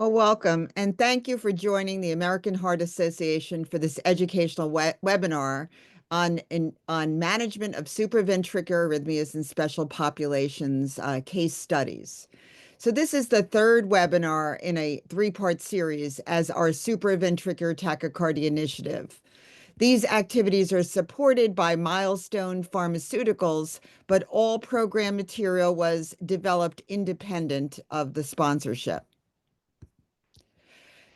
Well, welcome, and thank you for joining the American Heart Association for this educational webinar on management of supraventricular arrhythmias in special populations case studies. So this is the third webinar in a three-part series as our supraventricular tachycardia initiative. These activities are supported by Milestone Pharmaceuticals, but all program material was developed independent of the sponsorship.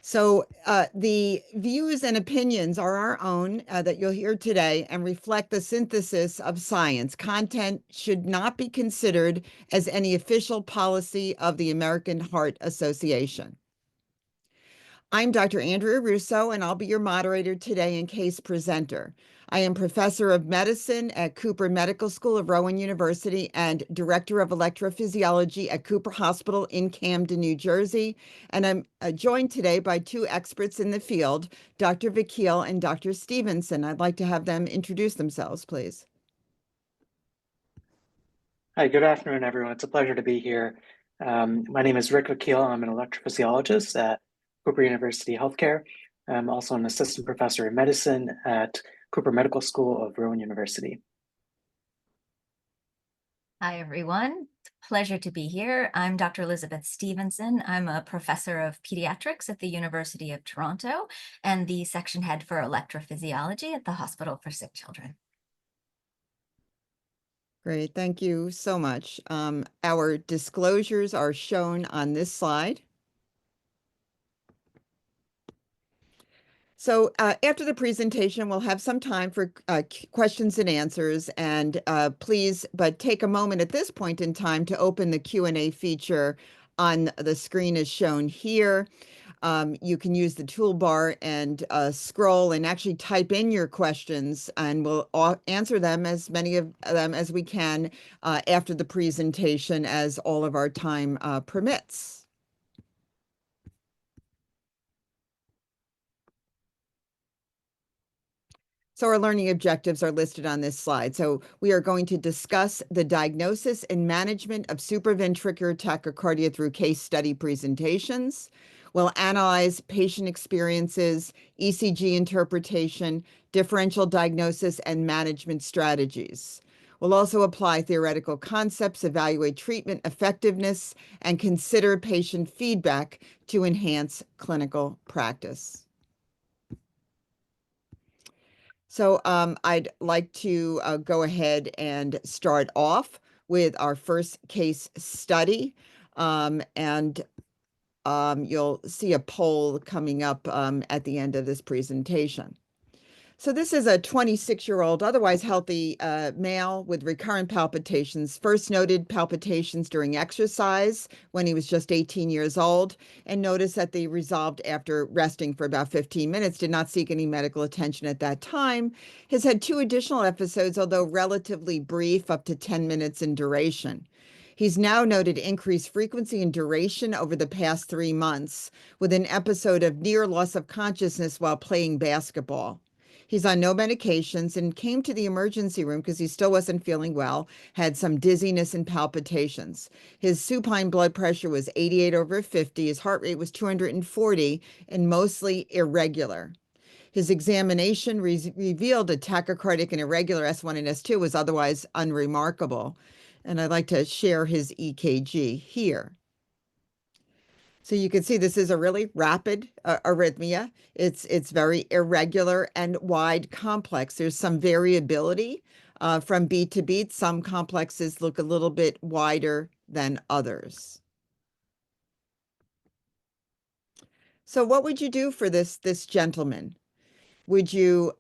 So the views and opinions are our own that you'll hear today and reflect the synthesis of science. Content should not be considered as any official policy of the American Heart Association. I'm Dr. Andrea Russo, and I'll be your moderator today and case presenter. I am professor of medicine at Cooper Medical School of Rowan University and director of electrophysiology at Cooper Hospital in Camden, New Jersey. And I'm joined today by two experts in the field, Dr. Vakil and Dr. Stevenson. I'd like to have them introduce themselves, please. Hi, good afternoon, everyone. It's a pleasure to be here. My name is Rick Vakil. I'm an electrophysiologist at Cooper University Healthcare. I'm also an assistant professor of medicine at Cooper Medical School of Rowan University. Hi, everyone. It's a pleasure to be here. I'm Dr. Elizabeth Stevenson. I'm a professor of pediatrics at the University of Toronto and the section head for electrophysiology at the Hospital for Sick Children. Great, thank you so much. Our disclosures are shown on this slide. So after the presentation, we'll have some time for questions and answers. And please, but take a moment at this point in time to open the Q&A feature on the screen as shown here. You can use the toolbar and scroll and actually type in your questions, and we'll answer them, as many of them as we can, after the presentation, as all of our time permits. So our learning objectives are listed on this slide. So we are going to discuss the diagnosis and management of supraventricular tachycardia through case study presentations. We'll analyze patient experiences, ECG interpretation, differential diagnosis, and management strategies. We'll also apply theoretical concepts, evaluate treatment effectiveness, and consider patient feedback to enhance clinical practice. So I'd like to go ahead and start off with our first case study. You'll see a poll coming up at the end of this presentation. So this is a 26-year-old, otherwise healthy male with recurrent palpitations. First noted palpitations during exercise when he was just 18 years old, and noticed that they resolved after resting for about 15 minutes, did not seek any medical attention at that time. Has had two additional episodes, although relatively brief, up to 10 minutes in duration. He's now noted increased frequency and duration over the past 3 months, with an episode of near loss of consciousness while playing basketball. He's on no medications and came to the emergency room because he still wasn't feeling well, had some dizziness and palpitations. His supine blood pressure was 88/50. His heart rate was 240 and mostly irregular. His examination revealed a tachycardic and irregular S1 and S2 was otherwise unremarkable. And I'd like to share his EKG here. So you can see this is a really rapid arrhythmia. It's very irregular and wide complex. There's some variability from beat to beat. Some complexes look a little bit wider than others. So what would you do for this gentleman? Would you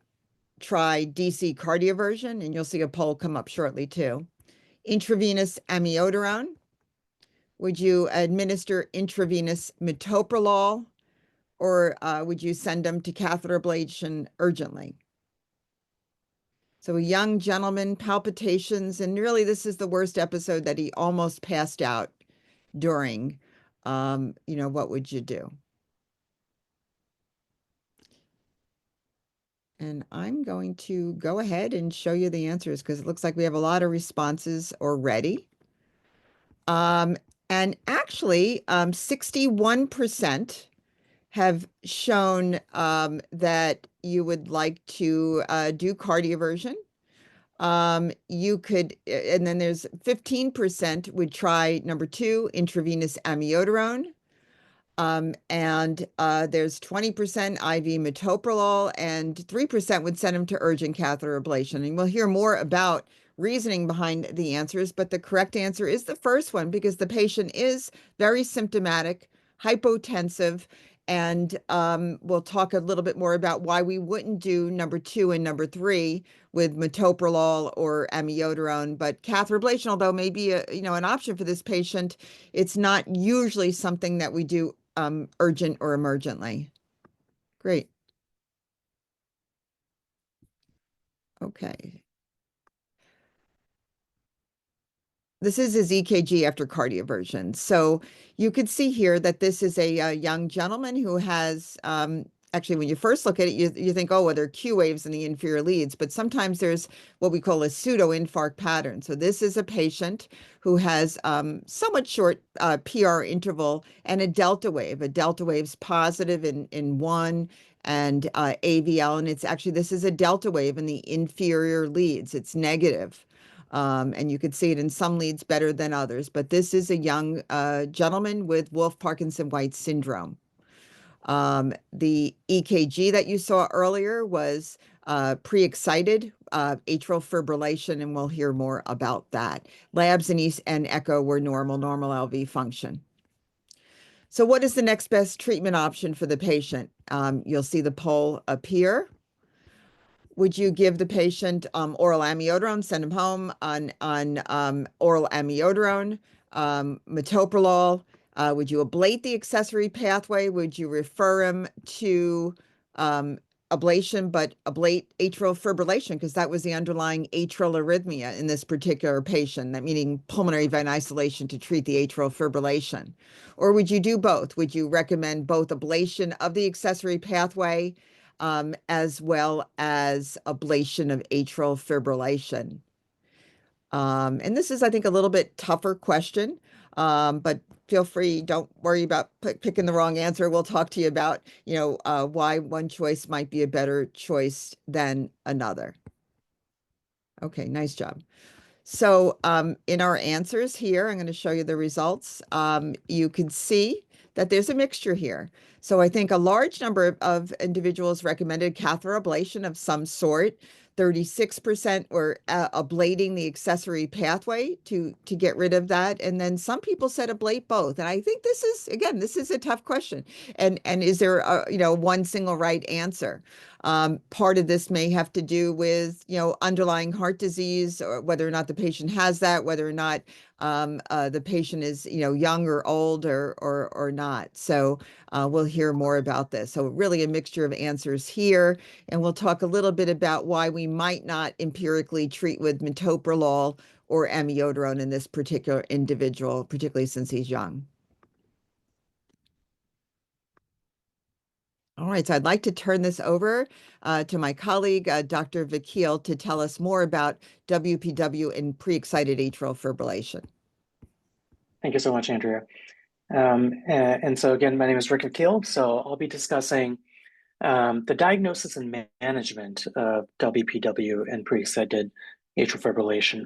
try DC cardioversion? And you'll see a poll come up shortly too. Intravenous amiodarone? Would you administer intravenous metoprolol, or would you send them to catheter ablation urgently? So a young gentleman, palpitations, and really this is the worst episode that he almost passed out during. What would you do? And I'm going to go ahead and show you the answers because it looks like we have a lot of responses already. And actually, 61% have shown that you would like to do cardioversion. You could, and then there's 15% would try number 2, intravenous amiodarone. And there's 20% IV metoprolol, and 3% would send them to urgent catheter ablation. And we'll hear more about reasoning behind the answers, but the correct answer is the first one because the patient is very symptomatic, hypotensive, and we'll talk a little bit more about why we wouldn't do number 2 and number 3 with metoprolol or amiodarone. But catheter ablation, although may be an option for this patient, it's not usually something that we do urgent or emergently. Great. Okay. This is his EKG after cardioversion. So you could see here that this is a young gentleman who has, actually, when you first look at it, you think, oh, well, there are Q waves in the inferior leads, but sometimes there's what we call a pseudo-infarct pattern. So this is a patient who has somewhat short PR interval and a delta wave. A delta wave's positive in 1 and AVL, and it's actually, this is a delta wave in the inferior leads. It's negative. And you could see it in some leads better than others, but this is a young gentleman with Wolff-Parkinson-White syndrome. The EKG that you saw earlier was pre-excited atrial fibrillation, and we'll hear more about that. Labs and echo were normal LV function. So what is the next best treatment option for the patient? You'll see the poll appear. Would you give the patient oral amiodarone, send him home on oral amiodarone, metoprolol? Would you ablate the accessory pathway? Would you refer him to ablation, but ablate atrial fibrillation because that was the underlying atrial arrhythmia in this particular patient, that meaning pulmonary vein isolation to treat the atrial fibrillation? Or would you do both? Would you recommend both ablation of the accessory pathway as well as ablation of atrial fibrillation? And this is, I think, a little bit tougher question, but feel free, don't worry about picking the wrong answer. We'll talk to you about, why one choice might be a better choice than another. Okay, nice job. So in our answers here, I'm going to show you the results. You can see that there's a mixture here. So I think a large number of individuals recommended catheter ablation of some sort. 36% were ablating the accessory pathway to get rid of that. And then some people said ablate both. And I think this is a tough question. And is there one single right answer? Part of this may have to do with, underlying heart disease, or whether or not the patient has that, whether or not the patient is, young or old or not. So we'll hear more about this. So really a mixture of answers here. And we'll talk a little bit about why we might not empirically treat with metoprolol or amiodarone in this particular individual, particularly since he's young. All right, so I'd like to turn this over to my colleague, Dr. Vakil, to tell us more about WPW and pre-excited atrial fibrillation. Thank you so much, Andrea. And so again, my name is Rick Vakil. So I'll be discussing the diagnosis and management of WPW and pre-excited atrial fibrillation.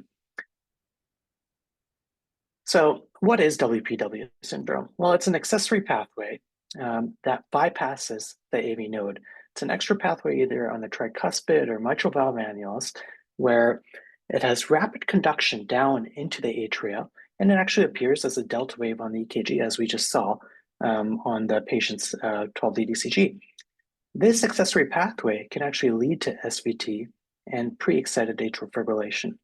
So what is WPW syndrome? Well, it's an accessory pathway that bypasses the AV node. It's an extra pathway either on the tricuspid or mitral valve annulus, where it has rapid conduction down into the atria, and it actually appears as a delta wave on the EKG, as we just saw on the patient's 12-lead ECG. This accessory pathway can actually lead to SVT and pre-excited atrial fibrillation.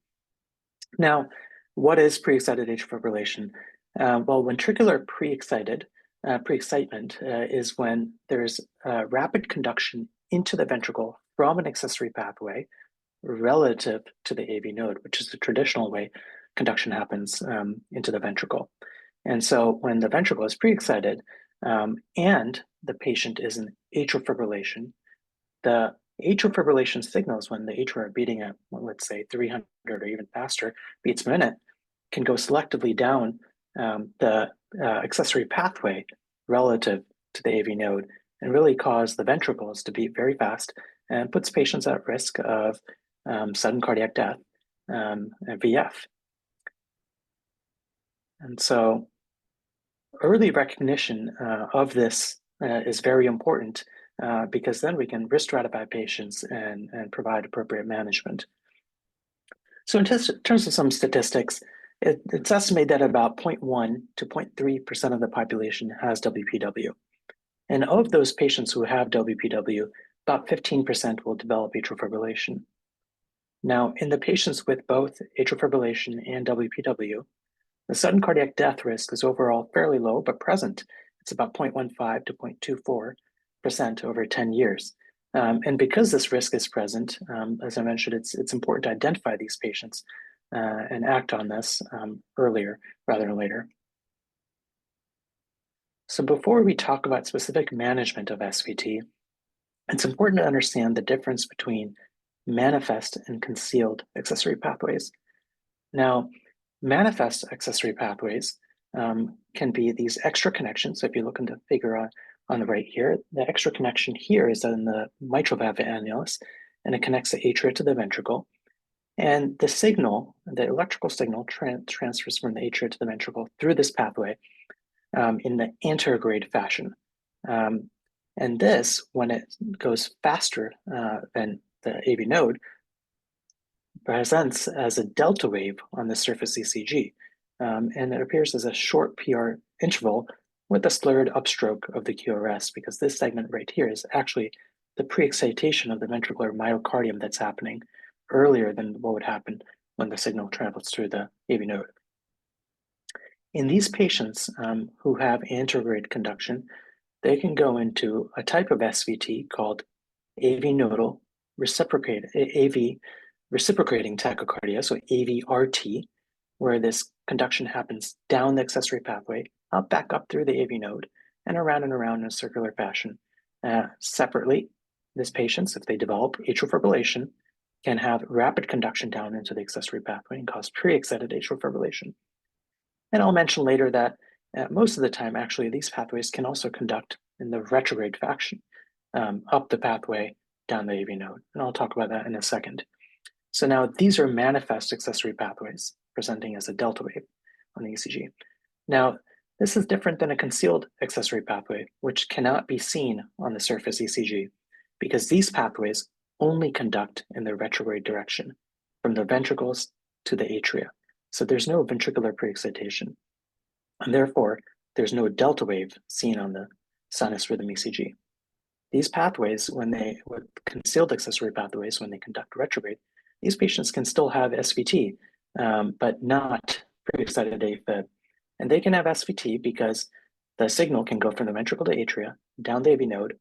Now, what is pre-excited atrial fibrillation? Well, ventricular pre-excitement is when there's rapid conduction into the ventricle from an accessory pathway relative to the AV node, which is the traditional way conduction happens into the ventricle. And so when the ventricle is pre-excited and the patient is in atrial fibrillation, the atrial fibrillation signals, when the atria are beating at, let's say, 300 or even faster beats per minute, can go selectively down the accessory pathway relative to the AV node and really cause the ventricles to beat very fast and puts patients at risk of sudden cardiac death and VF. And so early recognition of this is very important because then we can risk stratify patients and provide appropriate management. So in terms of some statistics, it's estimated that about 0.1 to 0.3% of the population has WPW. And of those patients who have WPW, about 15% will develop atrial fibrillation. Now, in the patients with both atrial fibrillation and WPW, the sudden cardiac death risk is overall fairly low, but present. It's about 0.15 to 0.24% over 10 years. And because this risk is present, as I mentioned, it's important to identify these patients and act on this earlier rather than later. So before we talk about specific management of SVT, it's important to understand the difference between manifest and concealed accessory pathways. Now, manifest accessory pathways can be these extra connections. So if you look in the figure on the right here, the extra connection here is in the mitral valve annulus, and it connects the atria to the ventricle. And the signal, the electrical signal transfers from the atria to the ventricle through this pathway in the anterograde fashion. And this, when it goes faster than the AV node, presents as a delta wave on the surface ECG. And it appears as a short PR interval with a slurred upstroke of the QRS, because this segment right here is actually the pre-excitation of the ventricular myocardium that's happening earlier than what would happen when the signal travels through the AV node. In these patients who have anterograde conduction, they can go into a type of SVT called AV nodal reciprocating tachycardia, so AVRT, where this conduction happens down the accessory pathway, back up through the AV node, and around in a circular fashion. Separately, these patients, if they develop atrial fibrillation, can have rapid conduction down into the accessory pathway and cause pre-excited atrial fibrillation. And I'll mention later that most of the time, actually, these pathways can also conduct in the retrograde fashion, up the pathway, down the AV node. And I'll talk about that in a second. So now these are manifest accessory pathways presenting as a delta wave on the ECG. Now, this is different than a concealed accessory pathway, which cannot be seen on the surface ECG, because these pathways only conduct in the retrograde direction from the ventricles to the atria. So there's no ventricular pre-excitation, and therefore there's no delta wave seen on the sinus rhythm ECG. These pathways, with concealed accessory pathways, when they conduct retrograde, these patients can still have SVT, but not pre-excited AFib. And they can have SVT because the signal can go from the ventricle to atria, down the AV node,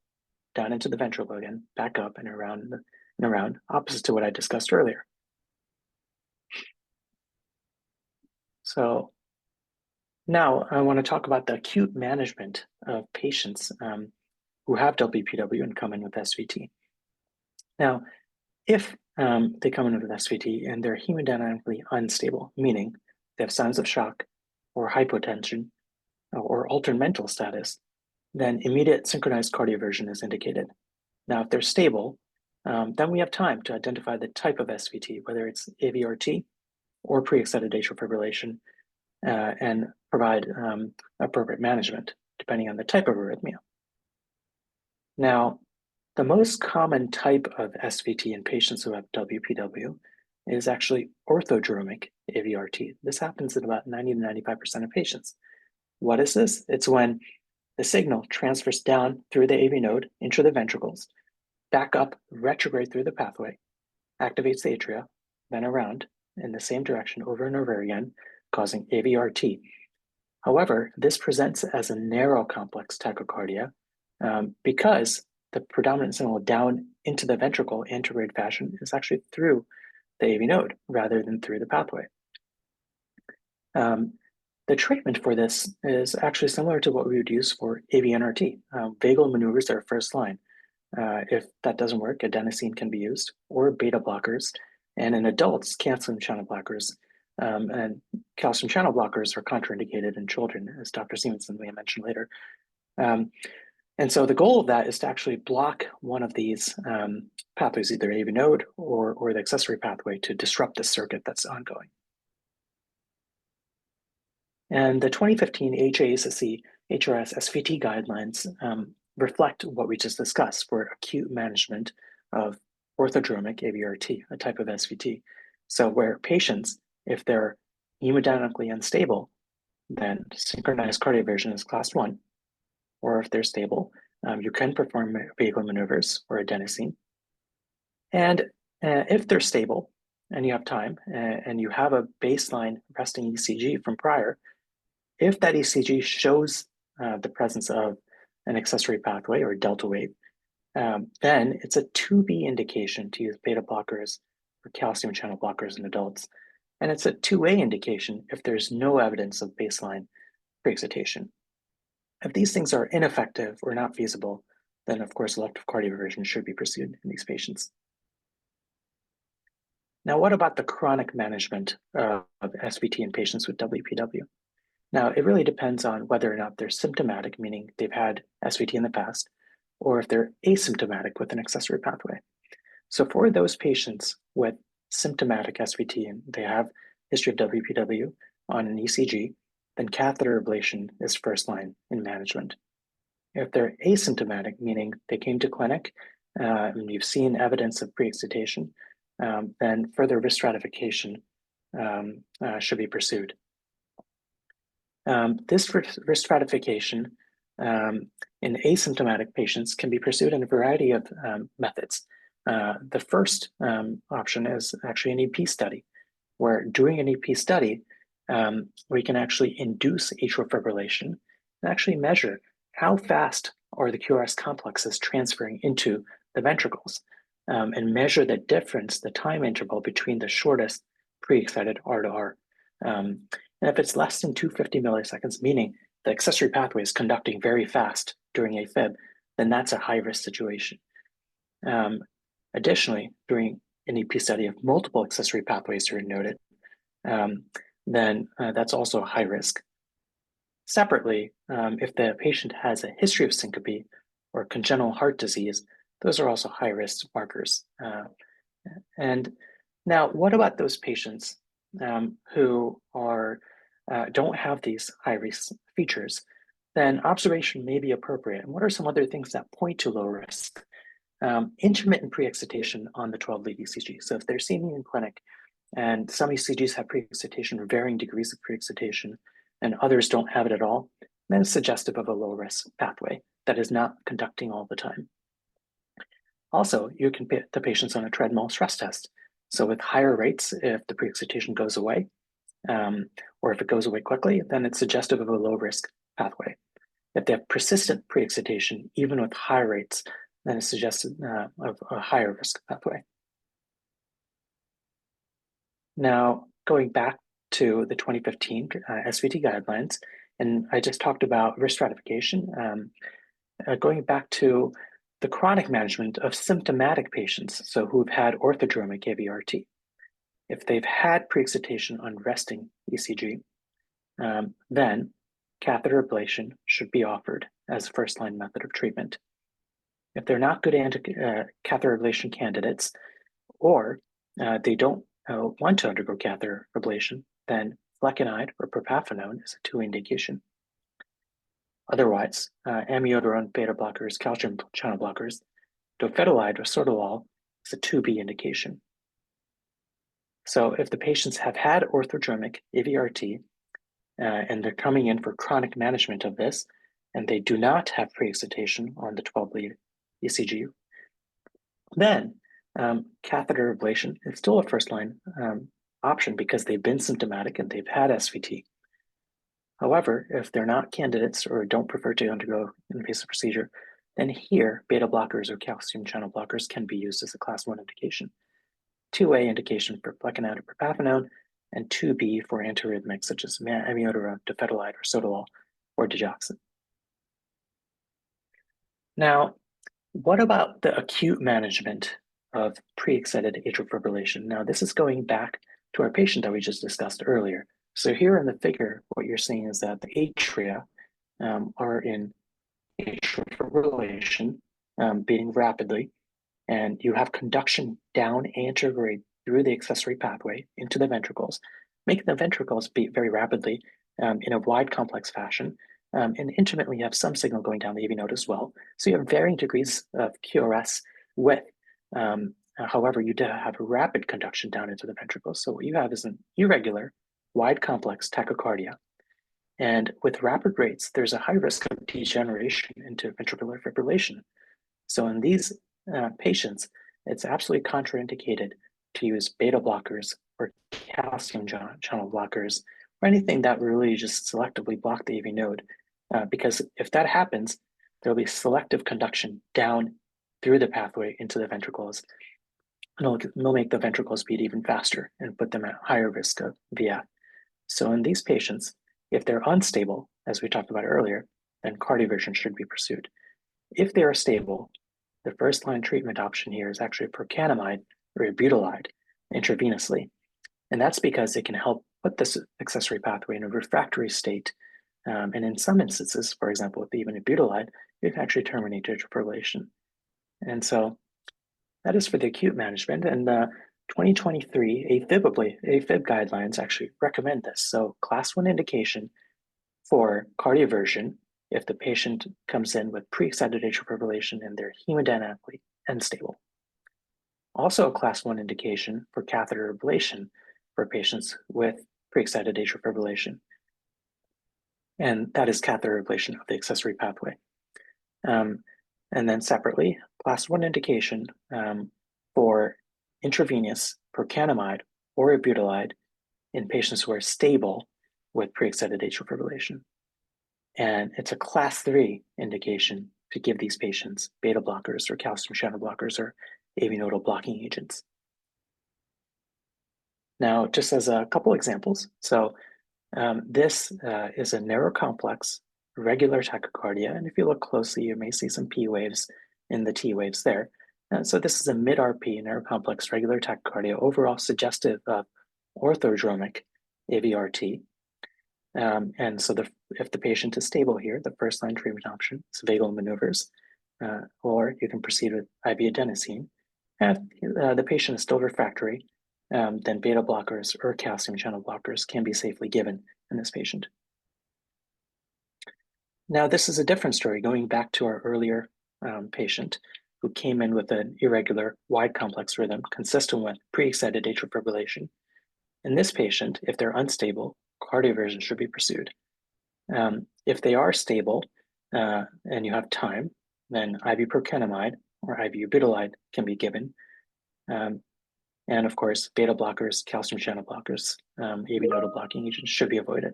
down into the ventricle again, back up and around, opposite to what I discussed earlier. So now I want to talk about the acute management of patients who have WPW and come in with SVT. Now, if they come in with SVT and they're hemodynamically unstable, meaning they have signs of shock or hypotension or altered mental status, then immediate synchronized cardioversion is indicated. Now, if they're stable, then we have time to identify the type of SVT, whether it's AVRT or pre-excited atrial fibrillation, and provide appropriate management depending on the type of arrhythmia. Now, the most common type of SVT in patients who have WPW is actually orthodromic AVRT. This happens in about 90 to 95% of patients. What is this? It's when the signal transfers down through the AV node into the ventricles, back up, retrograde through the pathway, activates the atria, then around in the same direction over and over again, causing AVRT. However, this presents as a narrow complex tachycardia because the predominant signal down into the ventricle anterograde fashion is actually through the AV node rather than through the pathway. The treatment for this is actually similar to what we would use for AV-NRT. Vagal maneuvers are first line. If that doesn't work, adenosine can be used, or beta blockers. And in adults, calcium channel blockers and calcium channel blockers are contraindicated in children, as Dr. Stevenson may mention later. And so the goal of that is to actually block one of these pathways, either AV node or the accessory pathway, to disrupt the circuit that's ongoing. And the 2015 HASSC HRS SVT guidelines reflect what we just discussed for acute management of orthodromic AVRT, a type of SVT. So where patients, if they're hemodynamically unstable, then synchronized cardioversion is class 1. Or if they're stable, you can perform vagal maneuvers or adenosine. And if they're stable and you have time and you have a baseline resting ECG from prior, if that ECG shows the presence of an accessory pathway or delta wave, then it's a 2B indication to use beta blockers or calcium channel blockers in adults. And it's a 2A indication if there's no evidence of baseline pre-excitation. If these things are ineffective or not feasible, then of course elective cardioversion should be pursued in these patients. Now, what about the chronic management of SVT in patients with WPW? Now, it really depends on whether or not they're symptomatic, meaning they've had SVT in the past, or if they're asymptomatic with an accessory pathway. So for those patients with symptomatic SVT and they have history of WPW on an ECG, then catheter ablation is first line in management. If they're asymptomatic, meaning they came to clinic and you've seen evidence of pre-excitation, then further risk stratification should be pursued. This risk stratification in asymptomatic patients can be pursued in a variety of methods. The first option is actually an EP study, where doing an EP study, we can actually induce atrial fibrillation and actually measure how fast are the QRS complexes transferring into the ventricles and measure the difference, the time interval between the shortest pre-excited R to R. And if it's less than 250 milliseconds, meaning the accessory pathway is conducting very fast during AFib, then that's a high-risk situation. Additionally, during an EP study of multiple accessory pathways are noted, then that's also a high risk. Separately, if the patient has a history of syncope or congenital heart disease, those are also high risk markers. And now, what about those patients who are don't have these high risk features? Then observation may be appropriate. And what are some other things that point to low risk? Intermittent pre-excitation on the 12-lead ECG. So if they're seen in clinic and some ECGs have pre-excitation or varying degrees of pre-excitation and others don't have it at all, then it's suggestive of a low risk pathway that is not conducting all the time. Also, you can put the patients on a treadmill stress test. So with higher rates, if the pre-excitation goes away, or if it goes away quickly, then it's suggestive of a low risk pathway. If they have persistent pre-excitation, even with high rates, then it's suggestive of a higher risk pathway. Now, going back to the 2015 SVT guidelines, and I just talked about risk stratification, going back to the chronic management of symptomatic patients, so who've had orthodromic AVRT. If they've had pre-excitation on resting ECG, then catheter ablation should be offered as a first-line method of treatment. If they're not good catheter ablation candidates, or they don't want to undergo catheter ablation, then flecainide or propafenone is a 2 indication. Otherwise, amiodarone beta blockers, calcium channel blockers, dofetilide or sotalol is a 2B indication. So if the patients have had orthodromic AVRT and they're coming in for chronic management of this, and they do not have pre-excitation on the 12-lead ECG, then catheter ablation is still a first-line option because they've been symptomatic and they've had SVT. However, if they're not candidates or don't prefer to undergo an invasive procedure, then here, beta blockers or calcium channel blockers can be used as a class 1 indication. 2A indication for flecainide or propafenone, and 2B for antiarrhythmics such as amiodarone, dofetilide, or sotalol, or digoxin. Now, what about the acute management of pre-excited atrial fibrillation? Now, this is going back to our patient that we just discussed earlier. So here in the figure, what you're seeing is that the atria are in atrial fibrillation, beating rapidly, and you have conduction down anterograde through the accessory pathway into the ventricles, making the ventricles beat very rapidly in a wide complex fashion. And intimately, you have some signal going down the AV node as well. So you have varying degrees of QRS width. However, you do have rapid conduction down into the ventricles. So what you have is an irregular, wide complex tachycardia. And with rapid rates, there's a high risk of degeneration into ventricular fibrillation. So in these patients, it's absolutely contraindicated to use beta blockers or calcium channel blockers or anything that really just selectively block the AV node. Because if that happens, there'll be selective conduction down through the pathway into the ventricles. And it'll make the ventricles beat even faster and put them at higher risk of VF. So in these patients, if they're unstable, as we talked about earlier, then cardioversion should be pursued. If they are stable, the first line treatment option here is actually procainamide or ibutylide intravenously. And that's because it can help put this accessory pathway in a refractory state. And in some instances, for example, with even ibutylide, you can actually terminate atrial fibrillation. And so that is for the acute management. And 2023 AFib guidelines actually recommend this. So class 1 indication for cardioversion if the patient comes in with pre-excited atrial fibrillation and they're hemodynamically unstable. Also a class 1 indication for catheter ablation for patients with pre-excited atrial fibrillation. And that is catheter ablation of the accessory pathway. And then separately, class 1 indication for intravenous procainamide or ibutylide in patients who are stable with pre-excited atrial fibrillation. And it's a class 3 indication to give these patients beta blockers or calcium channel blockers or AV nodal blocking agents. Now, just as a couple examples, so this is a narrow complex regular tachycardia, and if you look closely, you may see some P waves in the T waves there. And so this is a mid-RP, narrow complex regular tachycardia, overall suggestive of orthodromic AVRT. And so if the patient is stable here, the first line treatment option is vagal maneuvers, or you can proceed with IV adenosine. If the patient is still refractory, then beta blockers or calcium channel blockers can be safely given in this patient. Now, this is a different story, going back to our earlier patient who came in with an irregular wide complex rhythm consistent with pre-excited atrial fibrillation. In this patient, if they're unstable, cardioversion should be pursued. If they are stable and you have time, then IV procainamide or IV ibutylide can be given. And of course, beta blockers, calcium channel blockers, AV nodal blocking agents should be avoided.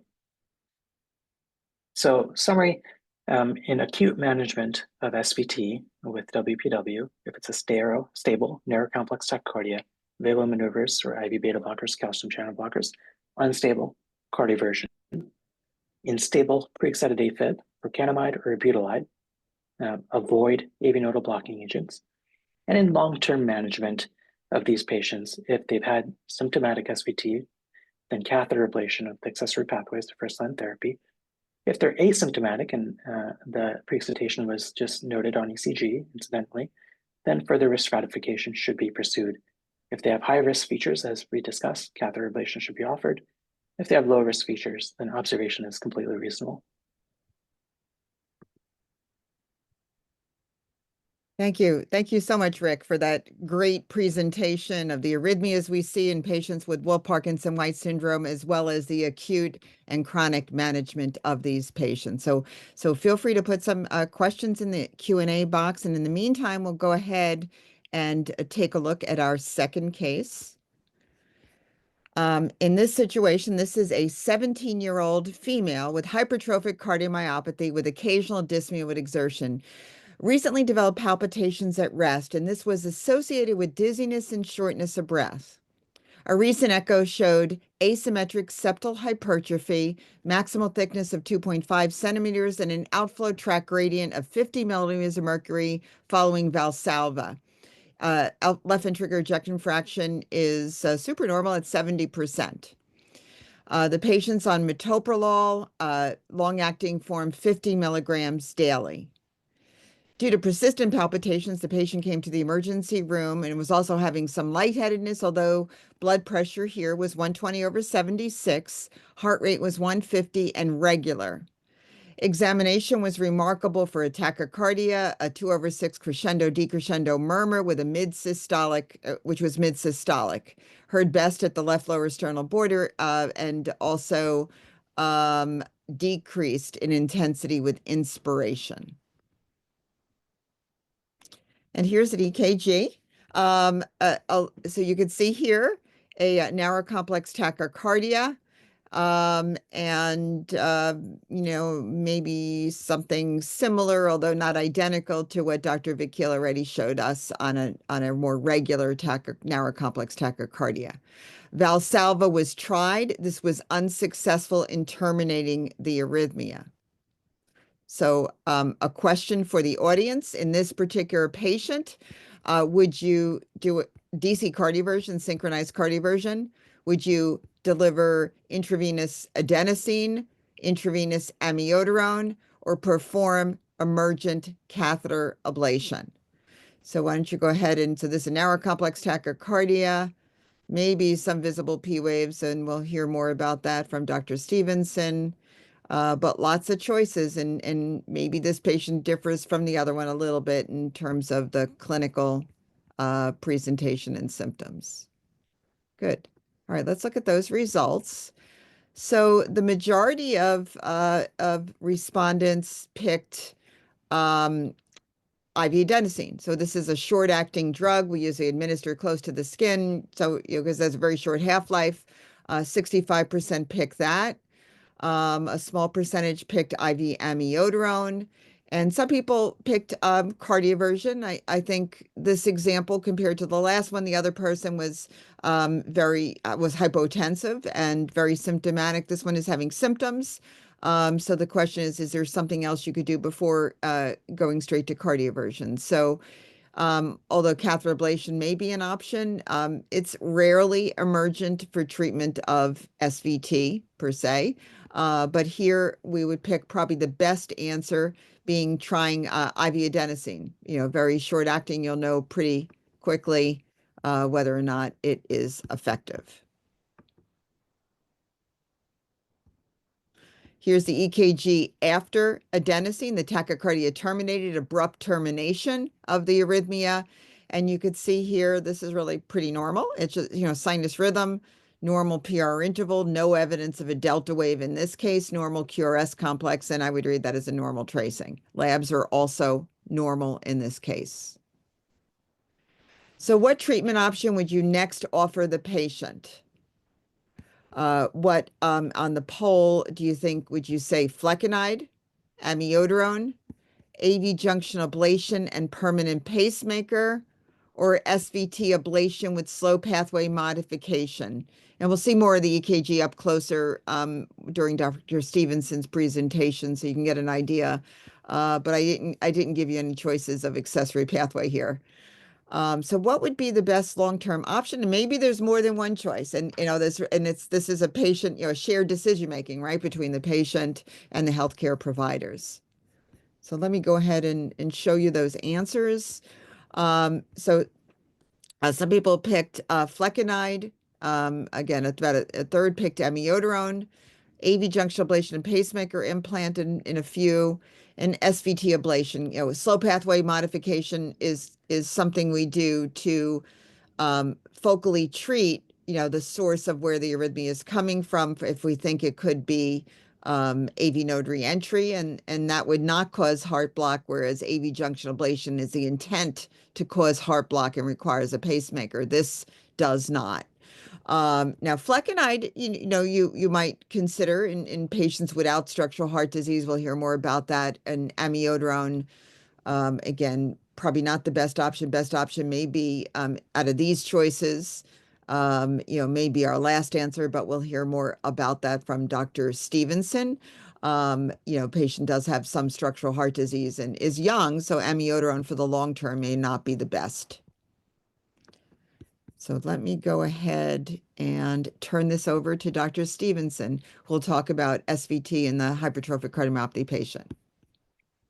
So summary, in acute management of SVT with WPW, if it's a stable, narrow complex tachycardia, vagal maneuvers or IV beta blockers, calcium channel blockers, unstable, cardioversion. In stable pre-excited AFib, procainamide or ibutylide, avoid AV nodal blocking agents. And in long-term management of these patients, if they've had symptomatic SVT, then catheter ablation of the accessory pathways to first-line therapy. If they're asymptomatic and the pre-excitation was just noted on ECG, incidentally, then further risk stratification should be pursued. If they have high-risk features, as we discussed, catheter ablation should be offered. If they have low-risk features, then observation is completely reasonable. Thank you. Thank you so much, Rick, for that great presentation of the arrhythmias we see in patients with Wolff-Parkinson-White syndrome, as well as the acute and chronic management of these patients. So feel free to put some questions in the Q&A box. And in the meantime, we'll go ahead and take a look at our second case. In this situation, this is a 17-year-old female with hypertrophic cardiomyopathy with occasional dyspnea with exertion. Recently developed palpitations at rest, and this was associated with dizziness and shortness of breath. A recent echo showed asymmetric septal hypertrophy, maximal thickness of 2.5 centimeters, and an outflow tract gradient of 50 millimeters of mercury following Valsalva. left ventricular ejection fraction is supernormal at 70%. The patient's on metoprolol, long-acting form 50 milligrams daily. Due to persistent palpitations, the patient came to the emergency room and was also having some lightheadedness, although blood pressure here was 120/76, heart rate was 150 and regular. Examination was remarkable for a tachycardia, a 2/6 crescendo decrescendo murmur with a mid-systolic, which was mid-systolic, heard best at the left lower sternal border, and also decreased in intensity with inspiration. And here's an EKG. So you can see here a narrow complex tachycardia, maybe something similar, although not identical to what Dr. Vakil already showed us on a more regular narrow complex tachycardia. Valsalva was tried. This was unsuccessful in terminating the arrhythmia. So a question for the audience in this particular patient, would you do a DC cardioversion, synchronized cardioversion? Would you deliver intravenous adenosine, intravenous amiodarone, or perform emergent catheter ablation? So why don't you go ahead so this is a narrow complex tachycardia, maybe some visible P waves, and we'll hear more about that from Dr. Stevenson. But lots of choices, and maybe this patient differs from the other one a little bit in terms of the clinical presentation and symptoms. Good. All right, let's look at those results. So the majority of respondents picked IV adenosine. So this is a short-acting drug. We usually administer close to the skin, so because there's a very short half-life. 65% pick that. A small percentage picked IV amiodarone, and some people picked cardioversion. I think this example compared to the last one, the other person was was hypotensive and very symptomatic. This one is having symptoms. So the question is there something else you could do before going straight to cardioversion? So although catheter ablation may be an option, it's rarely emergent for treatment of SVT per se. But here we would pick probably the best answer being trying IV adenosine. Very short acting, you'll know pretty quickly whether or not it is effective. Here's the EKG after adenosine. The tachycardia terminated, abrupt termination of the arrhythmia. And you could see here, this is really pretty normal. It's just, sinus rhythm, normal PR interval, no evidence of a delta wave in this case, normal QRS complex, and I would read that as a normal tracing. Labs are also normal in this case. So what treatment option would you next offer the patient? What on the poll do you think, would you say flecainide, amiodarone, AV junction ablation and permanent pacemaker, or SVT ablation with slow pathway modification? And we'll see more of the EKG up closer during Dr. Stevenson's presentation, so you can get an idea. But I didn't give you any choices of accessory pathway here. So what would be the best long-term option? And maybe there's more than one choice. And this is a patient, shared decision-making, right, between the patient and the healthcare providers. So let me go ahead and show you those answers. Some people picked flecainide. Again, about a third picked amiodarone, AV junction ablation and pacemaker implant in a few, and SVT ablation. Slow pathway modification is something we do to focally treat, the source of where the arrhythmia is coming from, if we think it could be AV node reentry, and that would not cause heart block, whereas AV junction ablation is the intent to cause heart block and requires a pacemaker. This does not. Now, flecainide, you might consider in patients without structural heart disease. We'll hear more about that. And amiodarone, again, probably not the best option. Best option may be out of these choices, maybe our last answer, but we'll hear more about that from Dr. Stevenson. Patient does have some structural heart disease and is young, so amiodarone for the long term may not be the best. So let me go ahead and turn this over to Dr. Stevenson, who will talk about SVT in the hypertrophic cardiomyopathy patient.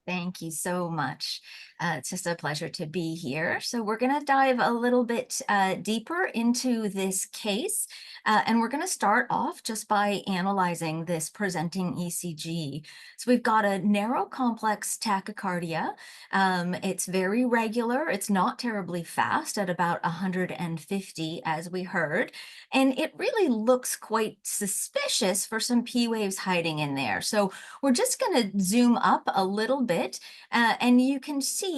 Thank you so much. It's just a pleasure to be here. So we're going to dive a little bit deeper into this case, and we're going to start off just by analyzing this presenting ECG. So we've got a narrow complex tachycardia. It's very regular. It's not terribly fast at about 150, as we heard, and it really looks quite suspicious for some P waves hiding in there. So we're just going to zoom up a little bit, and you can see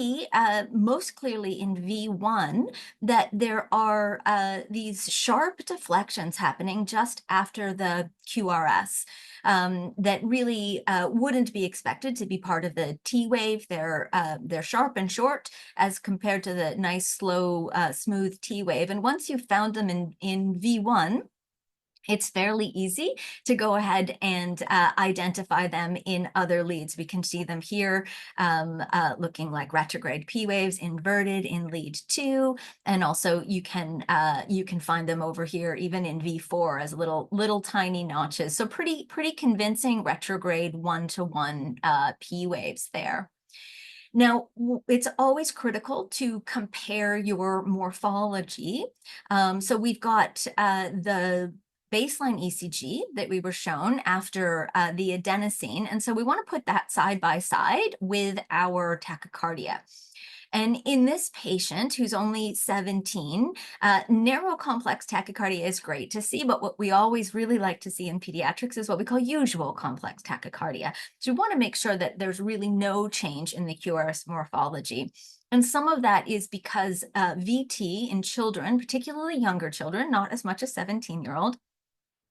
most clearly in V1 that there are these sharp deflections happening just after the QRS that really wouldn't be expected to be part of the T wave. They're sharp and short as compared to the nice, slow, smooth T wave. And once you've found them in V1, it's fairly easy to go ahead and identify them in other leads. We can see them here looking like retrograde P waves inverted in lead 2, and also you can find them over here even in V4 as little tiny notches. So pretty convincing retrograde 1-to-1 P waves there. Now, it's always critical to compare your morphology. So we've got the baseline ECG that we were shown after the adenosine. And so we want to put that side by side with our tachycardia. And in this patient who's only 17, narrow complex tachycardia is great to see, but what we always really like to see in pediatrics is what we call usual complex tachycardia. So we want to make sure that there's really no change in the QRS morphology. And some of that is because VT in children, particularly younger children, not as much as 17-year-old,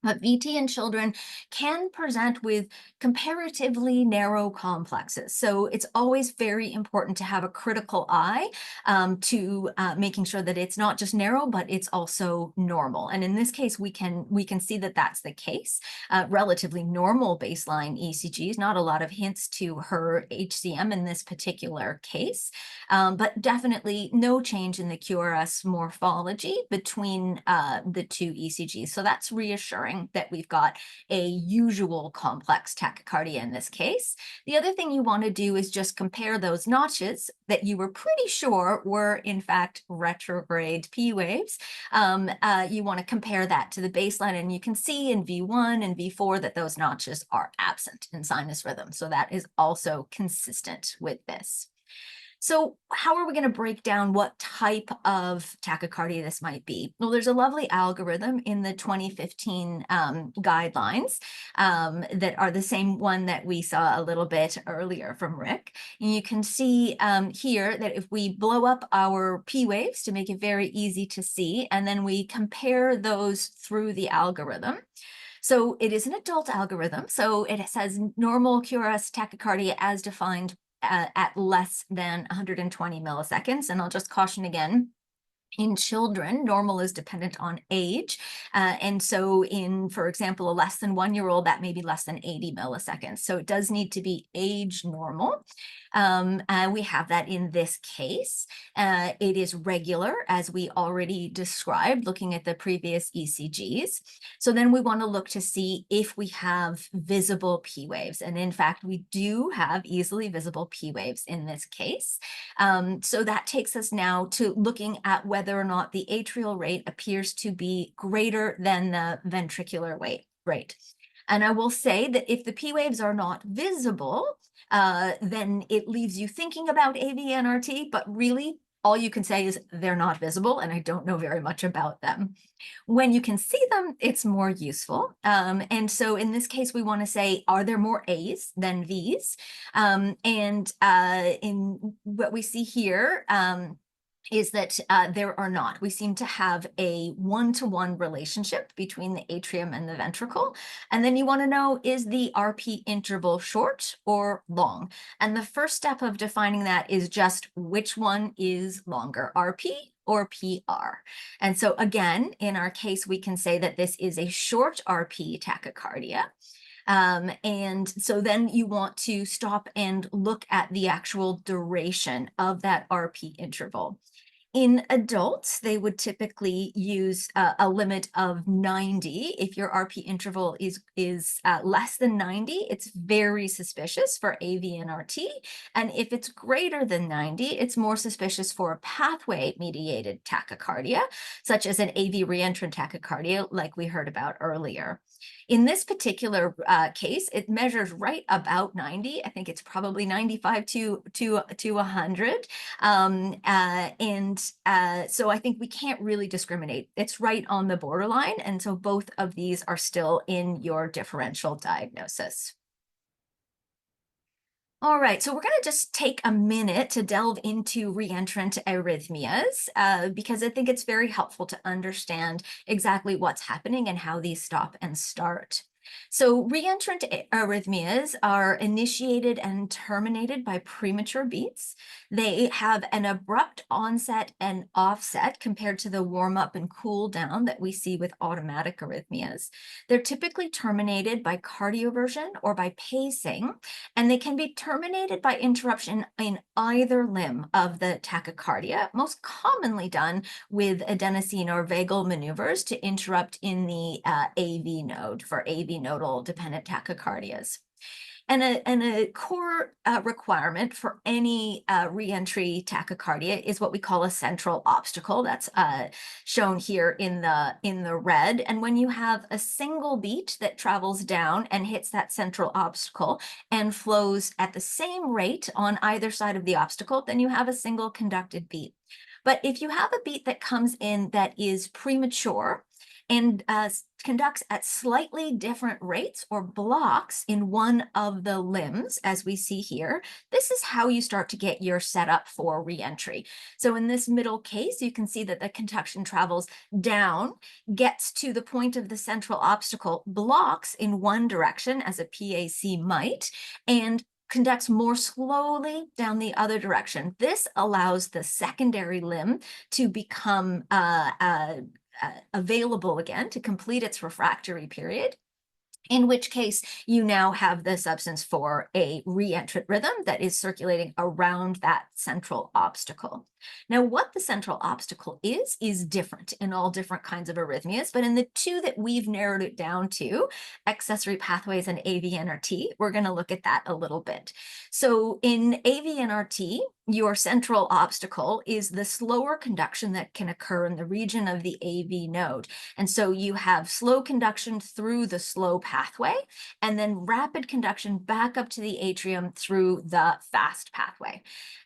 but VT in children can present with comparatively narrow complexes. So it's always very important to have a critical eye to making sure that it's not just narrow, but it's also normal. And in this case, we can see that that's the case. Relatively normal baseline ECGs, not a lot of hints to her HCM in this particular case, but definitely no change in the QRS morphology between the two ECGs. So that's reassuring that we've got a usual complex tachycardia in this case. The other thing you want to do is just compare those notches that you were pretty sure were in fact retrograde P waves. You want to compare that to the baseline, and you can see in V1 and V4 that those notches are absent in sinus rhythm. So that is also consistent with this. So how are we going to break down what type of tachycardia this might be? Well, there's a lovely algorithm in the 2015 guidelines that are the same one that we saw a little bit earlier from Rick. And you can see here that if we blow up our P waves to make it very easy to see, and then we compare those through the algorithm. So it is an adult algorithm. So it says normal QRS tachycardia as defined at less than 120 milliseconds. And I'll just caution again, in children, normal is dependent on age. And so in, for example, a less than 1-year-old, that may be less than 80 milliseconds. So it does need to be age normal. We have that in this case. It is regular, as we already described, looking at the previous ECGs. So then we want to look to see if we have visible P waves. And in fact, we do have easily visible P waves in this case. So that takes us now to looking at whether or not the atrial rate appears to be greater than the ventricular rate. And I will say that if the P waves are not visible, then it leaves you thinking about AV-NRT, but really all you can say is they're not visible, and I don't know very much about them. When you can see them, it's more useful. And so in this case, we want to say, are there more A's than V's? In what we see here, is that there are not. We seem to have a 1-to-1 relationship between the atrium and the ventricle. And then you want to know, is the RP interval short or long? And the first step of defining that is just which one is longer, RP or PR. And so again, in our case, we can say that this is a short RP tachycardia. And so then you want to stop and look at the actual duration of that RP interval. In adults, they would typically use a limit of 90. If your RP interval is less than 90, it's very suspicious for AV and RT. And if it's greater than 90, it's more suspicious for pathway-mediated tachycardia, such as an AV reentrant tachycardia, like we heard about earlier. In this particular case, it measures right about 90. I think it's probably 95 to 100. So I think we can't really discriminate. It's right on the borderline. And so both of these are still in your differential diagnosis. All right, so we're going to just take a minute to delve into reentrant arrhythmias because I think it's very helpful to understand exactly what's happening and how these stop and start. So reentrant arrhythmias are initiated and terminated by premature beats. They have an abrupt onset and offset compared to the warm up and cool down that we see with automatic arrhythmias. They're typically terminated by cardioversion or by pacing, and they can be terminated by interruption in either limb of the tachycardia, most commonly done with adenosine or vagal maneuvers to interrupt in the AV node for AV nodal dependent tachycardias. And a core requirement for any reentry tachycardia is what we call a central obstacle. That's shown here in the red. And when you have a single beat that travels down and hits that central obstacle and flows at the same rate on either side of the obstacle, then you have a single conducted beat. But if you have a beat that comes in that is premature and conducts at slightly different rates or blocks in one of the limbs, as we see here, this is how you start to get your setup for reentry. So in this middle case, you can see that the conduction travels down, gets to the point of the central obstacle, blocks in one direction as a PAC might, and conducts more slowly down the other direction. This allows the secondary limb to become available again to complete its refractory period, in which case you now have the substance for a reentrant rhythm that is circulating around that central obstacle. Now, what the central obstacle is different in all different kinds of arrhythmias, but in the two that we've narrowed it down to, accessory pathways and AV-NRT, we're going to look at that a little bit. So in AV-NRT, your central obstacle is the slower conduction that can occur in the region of the AV node. And so you have slow conduction through the slow pathway, and then rapid conduction back up to the atrium through the fast pathway.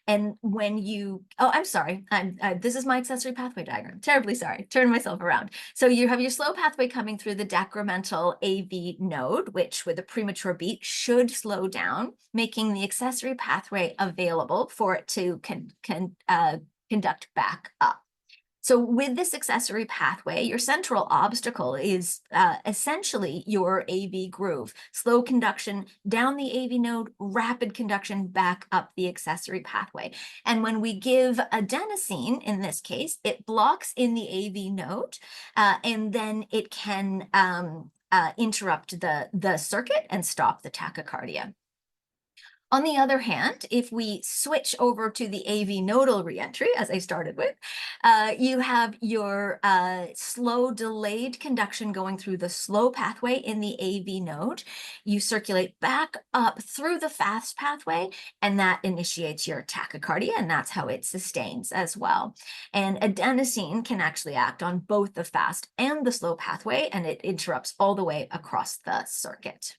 And when you, oh, I'm sorry, this is my accessory pathway diagram. Terribly sorry, turn myself around. So you have your slow pathway coming through the decremental AV node, which with a premature beat should slow down, making the accessory pathway available for it to conduct back up. So with this accessory pathway, your central obstacle is essentially your AV groove. Slow conduction down the AV node, rapid conduction back up the accessory pathway. And when we give adenosine, in this case, it blocks in the AV node, and then it can interrupt the circuit and stop the tachycardia. On the other hand, if we switch over to the AV nodal reentry, as I started with, you have your slow delayed conduction going through the slow pathway in the AV node. You circulate back up through the fast pathway, and that initiates your tachycardia, and that's how it sustains as well. And adenosine can actually act on both the fast and the slow pathway, and it interrupts all the way across the circuit.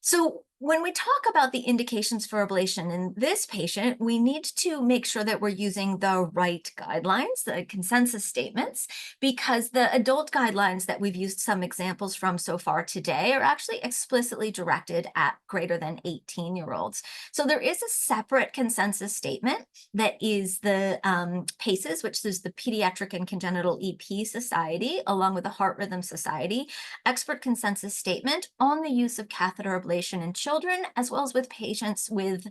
So when we talk about the indications for ablation in this patient, we need to make sure that we're using the right guidelines, the consensus statements, because the adult guidelines that we've used some examples from so far today are actually explicitly directed at greater than 18-year-olds. So there is a separate consensus statement that is the PACES, which is the Pediatric and Congenital EP Society, along with the Heart Rhythm Society, expert consensus statement on the use of catheter ablation in children, as well as with patients with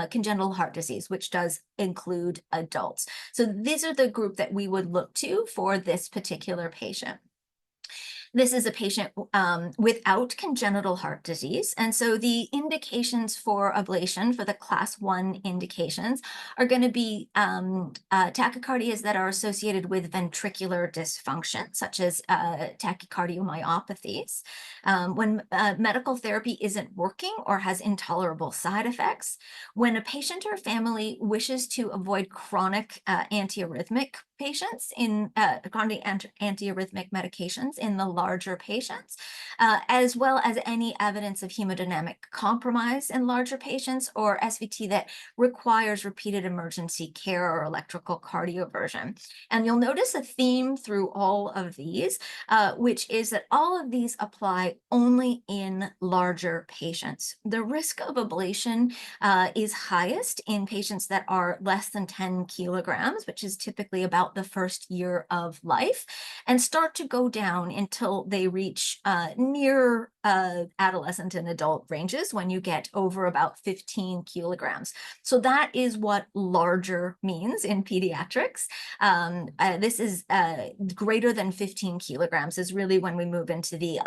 congenital heart disease, which does include adults. So these are the group that we would look to for this particular patient. This is a patient without congenital heart disease. And so the indications for ablation for the class 1 indications are going to be tachycardias that are associated with ventricular dysfunction, such as tachycardiomyopathies. When medical therapy isn't working or has intolerable side effects, when a patient or family wishes to avoid chronic antiarrhythmic patients in chronic antiarrhythmic medications in the larger patients, as well as any evidence of hemodynamic compromise in larger patients or SVT that requires repeated emergency care or electrical cardioversion. And you'll notice a theme through all of these, which is that all of these apply only in larger patients. The risk of ablation is highest in patients that are less than 10 kilograms, which is typically about the first year of life, and start to go down until they reach near adolescent and adult ranges when you get over about 15 kilograms. So that is what larger means in pediatrics. This is greater than 15 kilograms is really when we move into the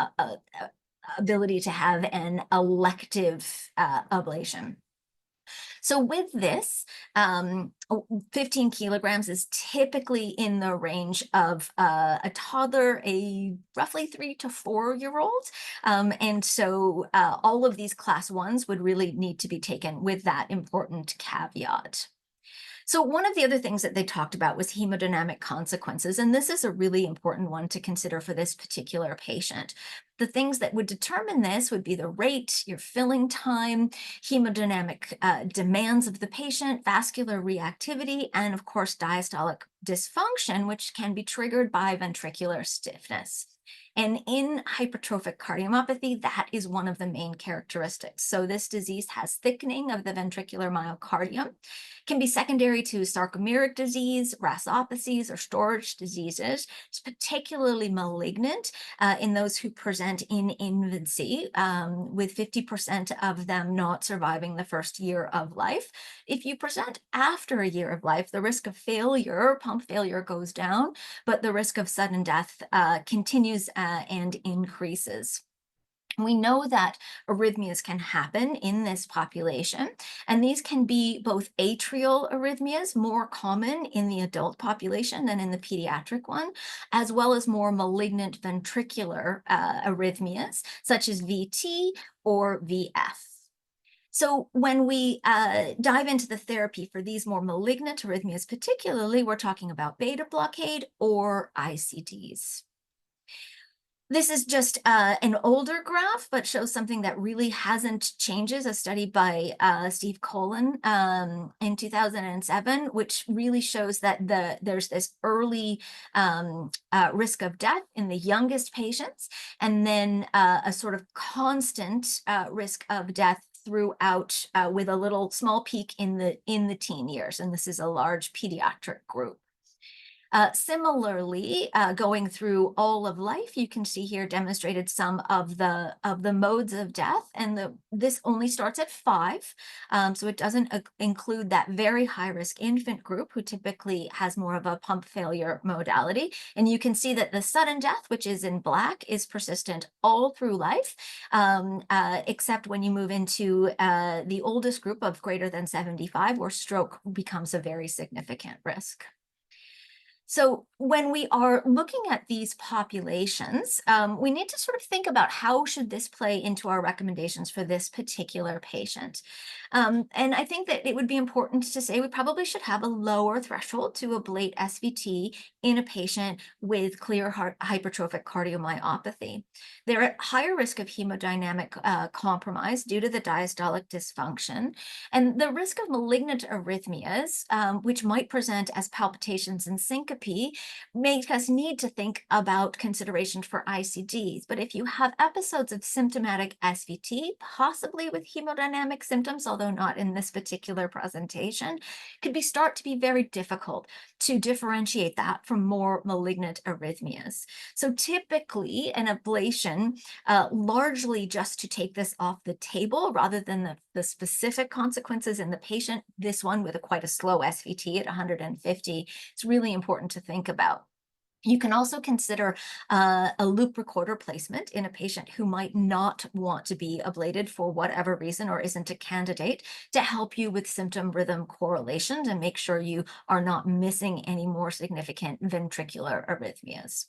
ability to have an elective ablation. So with this, 15 kilograms is typically in the range of a toddler, a roughly 3 to 4 year old. And so all of these class 1s would really need to be taken with that important caveat. So one of the other things that they talked about was hemodynamic consequences, and this is a really important one to consider for this particular patient. The things that would determine this would be the rate, your filling time, hemodynamic demands of the patient, vascular reactivity, and of course, diastolic dysfunction, which can be triggered by ventricular stiffness. And in hypertrophic cardiomyopathy, that is one of the main characteristics. So this disease has thickening of the ventricular myocardium, can be secondary to sarcomeric disease, rhasopathies, or storage diseases. It's particularly malignant in those who present in infancy, with 50% of them not surviving the first year of life. If you present after a year of life, the risk of failure, pump failure, goes down, but the risk of sudden death continues and increases. We know that arrhythmias can happen in this population, and these can be both atrial arrhythmias, more common in the adult population than in the pediatric one, as well as more malignant ventricular arrhythmias, such as VT or VF. So when we dive into the therapy for these more malignant arrhythmias, particularly, we're talking about beta blockade or ICDs. This is just an older graph, but shows something that really hasn't changed. A study by Steve Colin in 2007, which really shows that there's this early risk of death in the youngest patients, and then a sort of constant risk of death throughout, with a little small peak in the teen years. And this is a large pediatric group. Similarly, going through all of life, you can see here demonstrated some of the modes of death, and this only starts at 5, so it doesn't include that very high-risk infant group who typically has more of a pump failure modality. And you can see that the sudden death, which is in black, is persistent all through life, except when you move into the oldest group of greater than 75, where stroke becomes a very significant risk. So when we are looking at these populations, we need to sort of think about how should this play into our recommendations for this particular patient. And I think that it would be important to say we probably should have a lower threshold to ablate SVT in a patient with clear hypertrophic cardiomyopathy. They're at higher risk of hemodynamic compromise due to the diastolic dysfunction, and the risk of malignant arrhythmias, which might present as palpitations and syncope, make us need to think about consideration for ICDs. But if you have episodes of symptomatic SVT, possibly with hemodynamic symptoms, although not in this particular presentation, could start to be very difficult to differentiate that from more malignant arrhythmias. So typically an ablation, largely just to take this off the table rather than the specific consequences in the patient, this one with quite a slow SVT at 150, it's really important to think about. You can also consider a loop recorder placement in a patient who might not want to be ablated for whatever reason or isn't a candidate, to help you with symptom rhythm correlation to make sure you are not missing any more significant ventricular arrhythmias.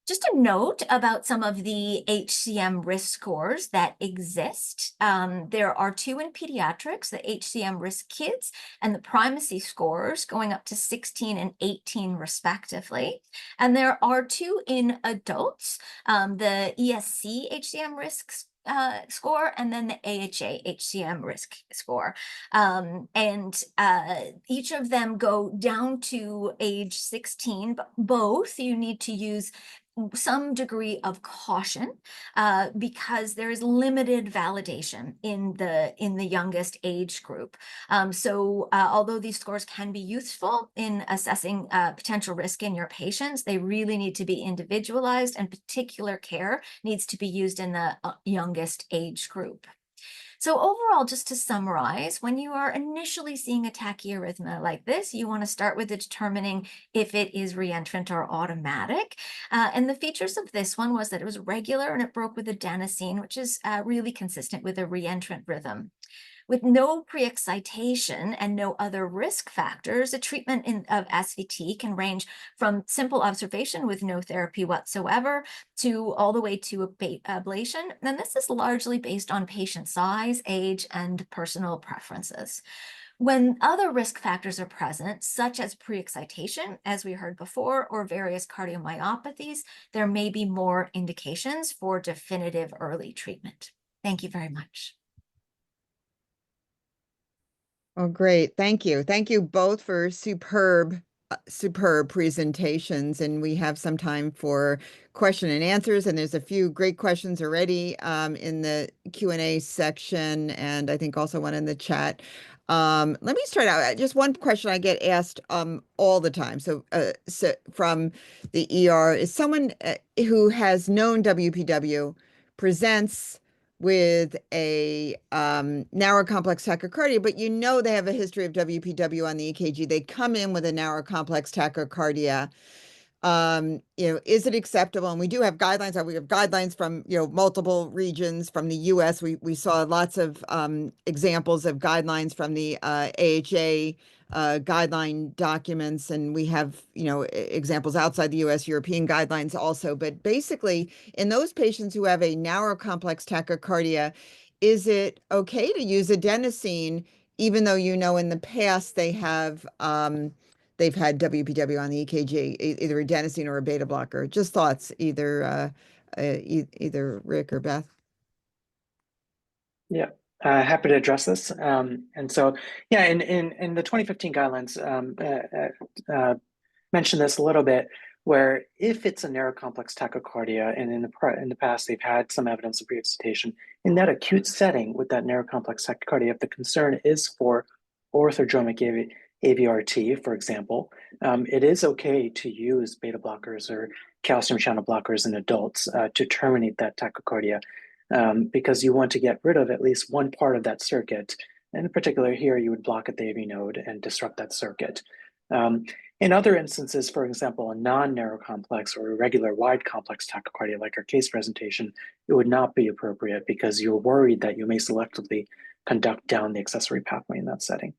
Just a note about some of the HCM risk scores that exist. There are 2 in pediatrics, the HCM risk kids and the primacy scores going up to 16 and 18 respectively. And there are 2 in adults, the ESC HCM risks score, and then the AHA HCM risk score. Each of them go down to age 16, but both you need to use some degree of caution because there is limited validation in the youngest age group. Although these scores can be useful in assessing potential risk in your patients, they really need to be individualized, and particular care needs to be used in the youngest age group. So overall, just to summarize, when you are initially seeing a tachyarrhythmia like this, you want to start with determining if it is reentrant or automatic. And the features of this one was that it was regular and it broke with adenosine, which is really consistent with a reentrant rhythm. With no pre-excitation and no other risk factors, a treatment of SVT can range from simple observation with no therapy whatsoever to all the way to ablation. And this is largely based on patient size, age, and personal preferences. When other risk factors are present, such as pre-excitation, as we heard before, or various cardiomyopathies, there may be more indications for definitive early treatment. Thank you very much. Oh, great. Thank you. Thank you both for superb presentations. And we have some time for question and answers. And there's a few great questions already in the Q&A section, and I think also one in the chat. Let me start out. Just one question I get asked all the time. So from the ER is someone who has known WPW presents with a narrow complex tachycardia, but you know they have a history of WPW on the EKG. They come in with a narrow complex tachycardia. Is it acceptable? And we do have guidelines. We have guidelines from multiple regions from the U.S. We saw lots of examples of guidelines from the AHA guideline documents, and we have examples outside the U.S. European guidelines also. But basically, in those patients who have a narrow complex tachycardia, is it okay to use adenosine, even though in the past they have they've had WPW on the EKG, either adenosine or a beta blocker? Just thoughts, either Rick or Beth. Yeah, happy to address this. And so, yeah, in the 2015 guidelines, mentioned this a little bit, where if it's a narrow complex tachycardia, and in the past they've had some evidence of pre-excitation, in that acute setting with that narrow complex tachycardia, if the concern is for orthodromic AVRT, for example, it is okay to use beta blockers or calcium channel blockers in adults to terminate that tachycardia, because you want to get rid of at least one part of that circuit. And in particular here, you would block at the AV node and disrupt that circuit. In other instances, for example, a non-narrow complex or irregular wide complex tachycardia, like our case presentation, it would not be appropriate because you're worried that you may selectively conduct down the accessory pathway in that setting.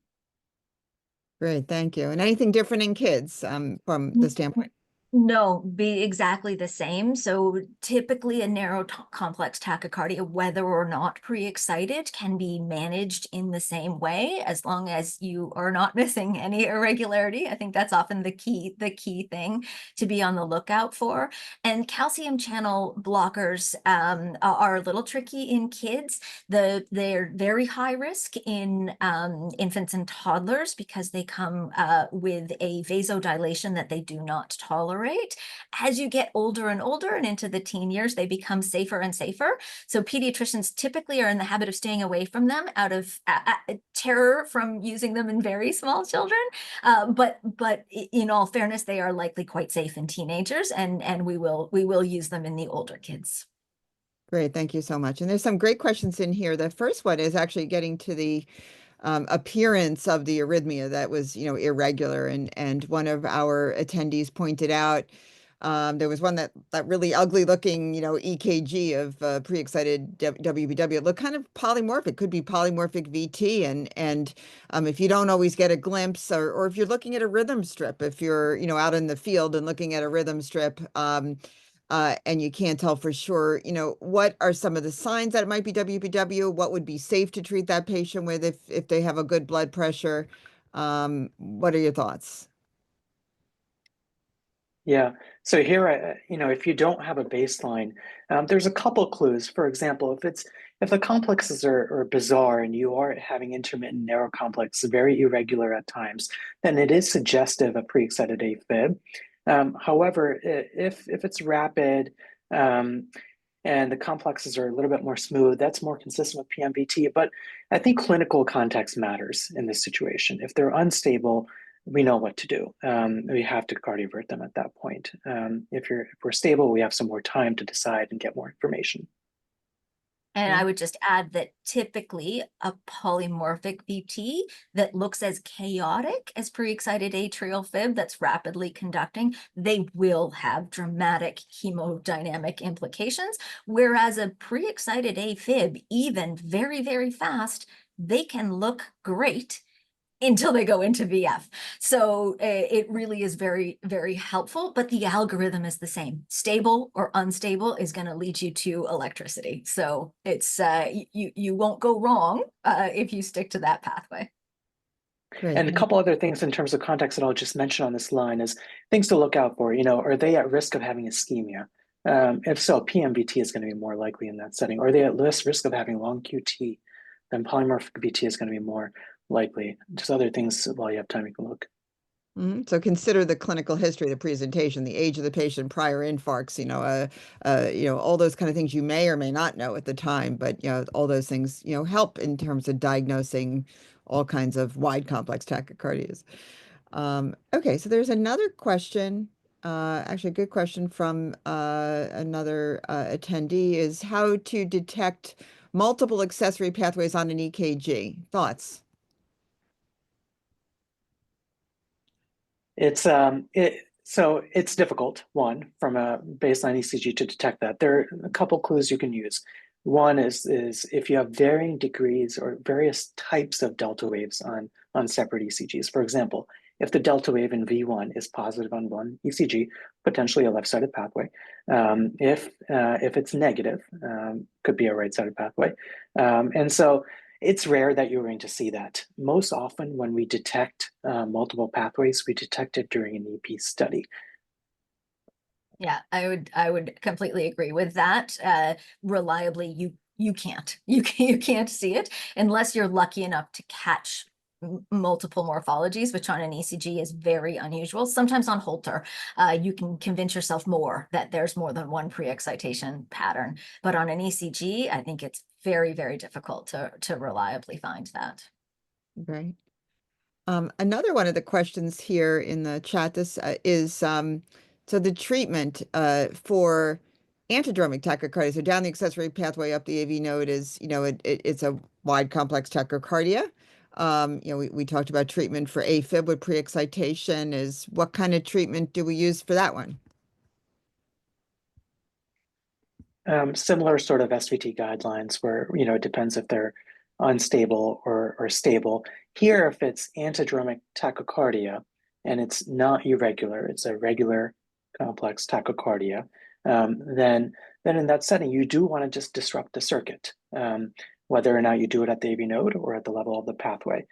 Great, thank you. And anything different in kids from the standpoint? No, be exactly the same. So typically a narrow complex tachycardia, whether or not pre-excited, can be managed in the same way as long as you are not missing any irregularity. I think that's often the key thing to be on the lookout for. And calcium channel blockers are a little tricky in kids. They're very high risk in infants and toddlers because they come with a vasodilation that they do not tolerate. As you get older and older and into the teen years, they become safer and safer. So pediatricians typically are in the habit of staying away from them out of terror from using them in very small children. But in all fairness, they are likely quite safe in teenagers, and we will use them in the older kids. Great, thank you so much. And there's some great questions in here. The first one is actually getting to the appearance of the arrhythmia that was, irregular. And one of our attendees pointed out There was one that really ugly looking, EKG of pre-excited WPW. It looked kind of polymorphic, could be polymorphic VT. And if you don't always get a glimpse, or if you're looking at a rhythm strip, if you're, out in the field and looking at a rhythm strip, and you can't tell for sure, what are some of the signs that it might be WPW? What would be safe to treat that patient with if they have a good blood pressure? What are your thoughts? Yeah. So here, if you don't have a baseline, there's a couple clues. For example, if the complexes are bizarre and you are having intermittent narrow complex, very irregular at times, then it is suggestive of pre-excited AFib. However, if it's rapid, and the complexes are a little bit more smooth, that's more consistent with PMVT. But I think clinical context matters in this situation. If they're unstable, we know what to do. We have to cardiovert them at that point. If we're stable, we have some more time to decide and get more information. And I would just add that typically a polymorphic VT that looks as chaotic as pre-excited atrial fib that's rapidly conducting, they will have dramatic hemodynamic implications. Whereas a pre-excited AFib, even very, very fast, they can look great until they go into VF. So it really is very, very helpful, but the algorithm is the same. Stable or unstable is going to lead you to electricity. So it's you won't go wrong if you stick to that pathway. Great. And a couple other things in terms of context that I'll just mention on this line is things to look out for. Are they at risk of having ischemia? If so, PMVT is going to be more likely in that setting. Or are they at less risk of having long QT? Then polymorphic VT is going to be more likely. Just other things while you have time you can look. So consider the clinical history of the presentation, the age of the patient, prior infarcts, all those kind of things you may or may not know at the time, but all those things, help in terms of diagnosing all kinds of wide complex tachycardias. Okay, so there's another question, actually a good question from another attendee, is how to detect multiple accessory pathways on an EKG. Thoughts? So it's difficult, one, from a baseline ECG to detect that. There are a couple clues you can use. One is if you have varying degrees or various types of delta waves on separate ECGs. For example, if the delta wave in V1 is positive on one ECG, potentially a left-sided pathway. If it's negative, could be a right-sided pathway. And so it's rare that you're going to see that. Most often when we detect multiple pathways, we detect it during an EP study. Yeah, I would completely agree with that. Reliably, you can't see it unless you're lucky enough to catch multiple morphologies, which on an ECG is very unusual. Sometimes on Holter, you can convince yourself more that there's more than one pre-excitation pattern. But on an ECG, I think it's very, very difficult to reliably find that. Right. Another one of the questions here in the chat, this is so the treatment for antidromic tachycardia, so down the accessory pathway up the AV node is, it's a wide complex tachycardia. We talked about treatment for AFib with pre-excitation. Is what kind of treatment do we use for that one? Similar sort of SVT guidelines where, it depends if they're unstable or stable. Here, if it's antidromic tachycardia and it's not irregular, it's a regular complex tachycardia, then in that setting, you do want to just disrupt the circuit, whether or not you do it at the AV node or at the level of the pathway.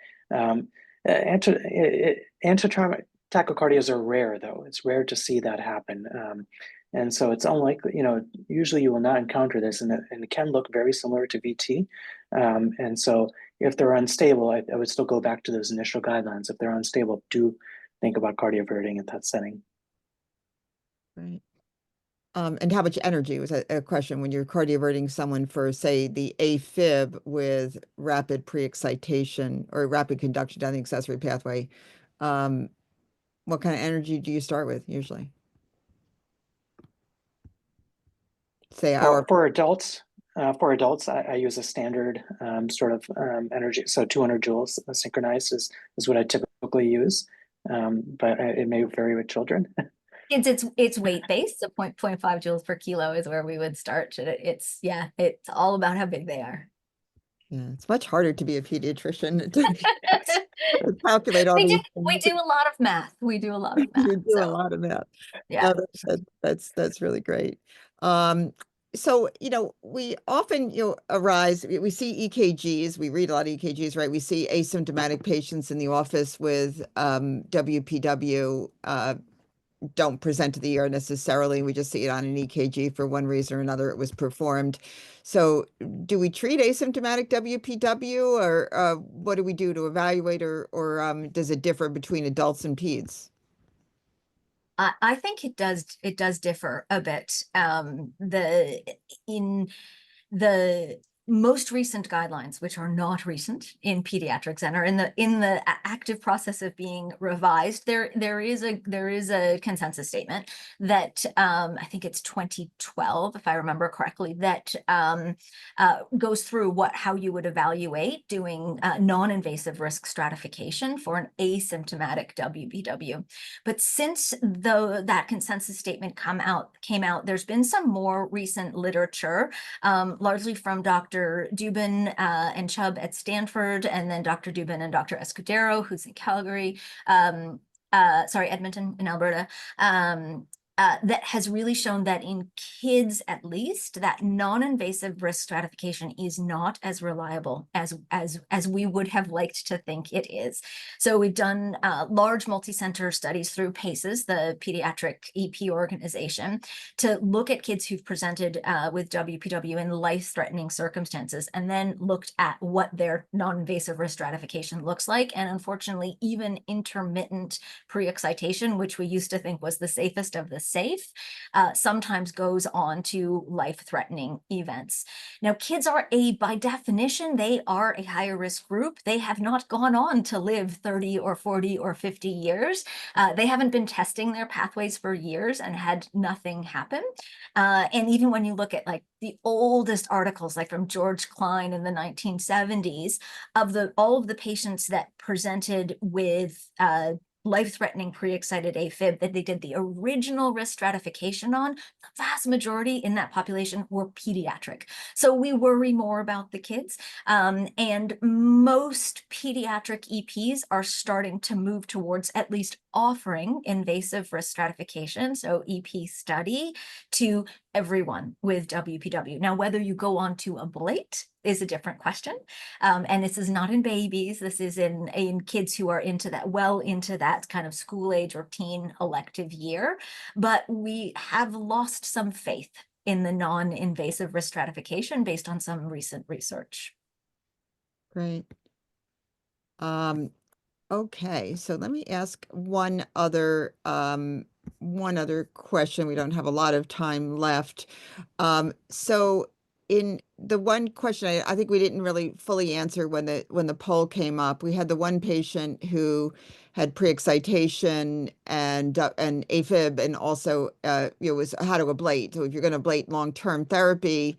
Antidromic tachycardias are rare, though. It's rare to see that happen. And so it's unlikely, usually you will not encounter this, and it can look very similar to VT. And so if they're unstable, I would still go back to those initial guidelines. If they're unstable, do think about cardioverting at that setting. Right. And how much energy was a question when you're cardioverting someone for, say, the AFib with rapid pre-excitation or rapid conduction down the accessory pathway. What kind of energy do you start with usually? Say For adults, I use a standard sort of energy. So 200 joules synchronized is what I typically use, but it may vary with children. It's weight-based, so 0.5 joules per kilo is where we would start. It's all about how big they are. Yeah, it's much harder to be a pediatrician to calculate all We these do things. a lot of math. We do a lot of math. You do a So lot of that. yeah. No, that's really great. So, we often, we see EKGs, we read a lot of EKGs, right? We see asymptomatic patients in the office with WPW, don't present to the ER necessarily. We just see it on an EKG for one reason or another. It was performed. So, do we treat asymptomatic WPW, or what do we do to evaluate, or does it differ between adults and peds? I think it does differ a bit. In the most recent guidelines, which are not recent in pediatrics and are in the active process of being revised, there is a consensus statement that I think it's 2012, if I remember correctly, that goes through how you would evaluate doing non-invasive risk stratification for an asymptomatic WPW. But since that consensus statement came out, there's been some more recent literature, largely from Dr. Dubin and Chubb at Stanford, and then Dr. Dubin and Dr. Escudero, who's in Calgary, Edmonton in Alberta, that has really shown that in kids, at least, that non-invasive risk stratification is not as reliable as we would have liked to think it is. So we've done large multi-center studies through PACES, the pediatric EP organization, to look at kids who've presented with WPW in life-threatening circumstances, and then looked at what their non-invasive risk stratification looks like. And unfortunately, even intermittent pre-excitation, which we used to think was the safest of the safe, sometimes goes on to life-threatening events. Now, kids are by definition, they are a higher risk group. They have not gone on to live 30 or 40 or 50 years. They haven't been testing their pathways for years and had nothing happen. And even when you look at like the oldest articles, like from George Klein in the 1970s, of all of the patients that presented with life-threatening pre-excited AFib that they did the original risk stratification on, the vast majority in that population were pediatric. So we worry more about the kids. And most pediatric EPs are starting to move towards at least offering invasive risk stratification, so EP study, to everyone with WPW. Now, whether you go on to ablate is a different question. And this is not in babies. This is in kids who are into that kind of school age or teen elective year. But we have lost some faith in the non-invasive risk stratification based on some recent research. Great. Okay, so let me ask one other question. We don't have a lot of time left. So in the one question I think we didn't really fully answer when the poll came up, we had the one patient who had pre-excitation and AFib, and also was how to ablate. So if you're going to ablate long-term therapy,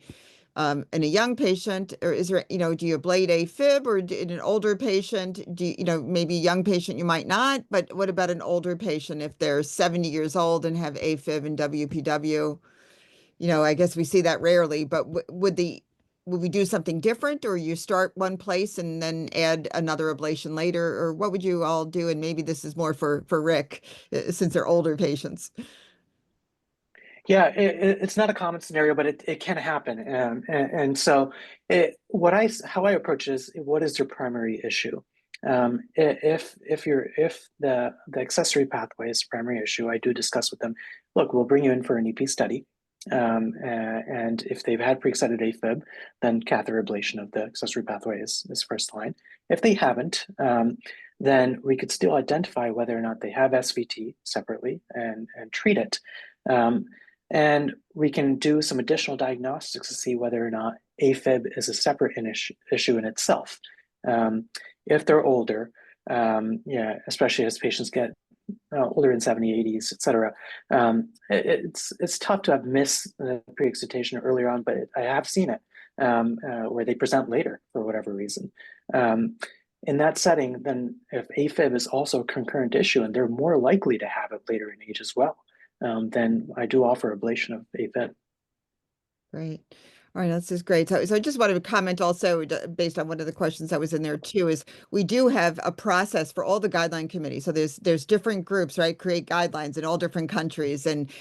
in a young patient, or is there, do you ablate AFib, or in an older patient, maybe a young patient you might not, but what about an older patient if they're 70 years old and have AFib and WPW? I guess we see that rarely, but would we do something different, or you start one place and then add another ablation later, or what would you all do? And maybe this is more for Rick, since they're older patients. Yeah, it's not a common scenario, but it can happen. And so how I approach it is, what is your primary issue? If the accessory pathway is the primary issue, I do discuss with them, look, we'll bring you in for an EP study. And if they've had pre-excited AFib, then catheter ablation of the accessory pathway is first line. If they haven't, then we could still identify whether or not they have SVT separately and treat it. And we can do some additional diagnostics to see whether or not AFib is a separate issue in itself. If they're older, especially as patients get older in 70s, 80s, et cetera, it's tough to have missed pre-excitation earlier on, but I have seen it where they present later for whatever reason. In that setting, then if AFib is also a concurrent issue, and they're more likely to have it later in age as well. then I do offer ablation of AFib. Great. All right, this is great. So I just wanted to comment also based on one of the questions that was in there too, is we do have a process for all the guideline committees. So there's different groups, right? Create guidelines in all different countries, and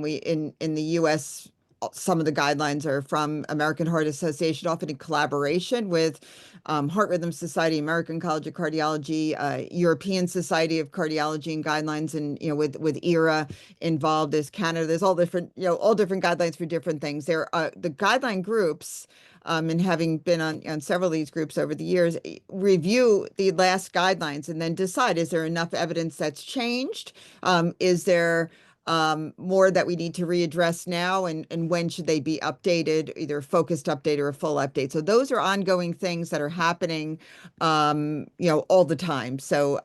we in the U.S. some of the guidelines are from American Heart Association, often in collaboration with Heart Rhythm Society, American College of Cardiology, European Society of Cardiology and Guidelines, and with ERA involved. There's Canada. There's all different all different guidelines for different things. There are the guideline groups. And having been on several of these groups over the years, review the last guidelines and then decide, is there enough evidence that's changed? Is there more that we need to readdress now, and when should they be updated, either a focused update or a full update? So those are ongoing things that are happening all the time. So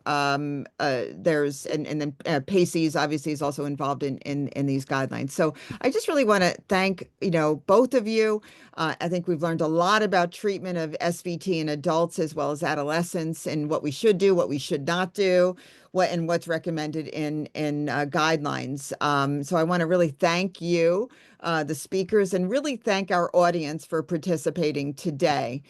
there's and then PACES obviously is also involved in these guidelines. So I just really want to thank both of you. I think we've learned a lot about treatment of SVT in adults as well as adolescents, and what we should do, what we should not do, what's recommended in guidelines. So I want to really thank you, the speakers, and really thank our audience for participating today.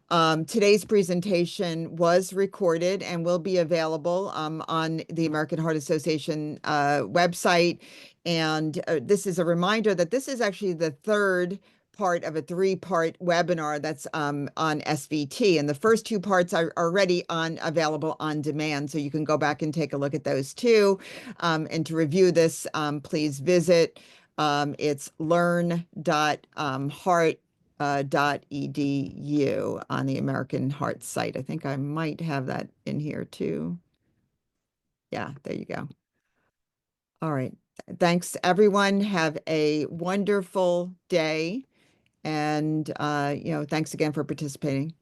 Today's presentation was recorded and will be available on the American Heart Association website. And this is a reminder that this is actually the third part of a three-part webinar that's on SVT, and the first two parts are already available on demand, so you can go back and take a look at those too. And to review this, please visit it's learn.heart.edu on the American Heart site. I think I might have that in here too. Yeah, there you go. All right. Thanks, everyone. Have a wonderful day. And, thanks again for participating.